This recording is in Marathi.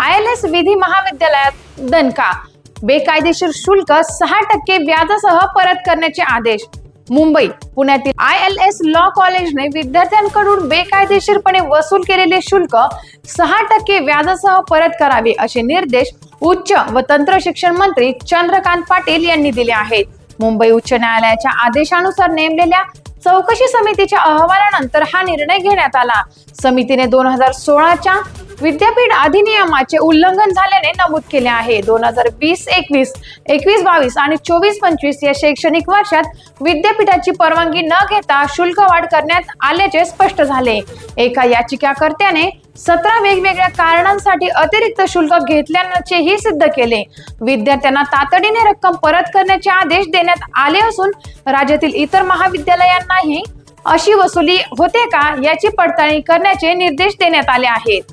ILS विधी महाविद्यालयात दणका, बेकायदेशीर शुल्क 6% व्याजासह परत करण्याचे आदेश। मुंबई, पुण्यातील ILS लॉ कॉलेजने विद्यार्थ्यांकडून बेकायदेशीरपणे वसूल केलेले शुल्क 6% व्याजासह परत करावे असे निर्देश उच्च व तंत्र शिक्षण मंत्री चंद्रकांत पाटील यांनी दिले आहेत। मुंबई उच्च न्यायालयाच्या आदेशानुसार नेमलेल्या चौकशी समितीच्या अहवालानंतर हा निर्णय घेण्यात आला। समितीने 2016च्या विद्यापीठ अधिनियमाचे उल्लंघन झाल्याने नमूद केले आहे। 2020-21, 21-22 आणि 24-25 या शैक्षणिक वर्षात विद्यापीठाची परवानगी न घेता शुल्क वाढ करण्यात आल्याचे स्पष्ट झाले। एका याचिकाकर्त्याने 17 वेगवेगळ्या कारणांसाठी अतिरिक्त शुल्क घेतल्याचेही सिद्ध केले। विद्यार्थ्यांना तातडीने रक्कम परत करण्याचे आदेश देण्यात आले असून राज्यातील इतर महाविद्यालयांनाही अशी वसुली होते का याची पडताळणी करण्याचे निर्देश देण्यात आले आहेत।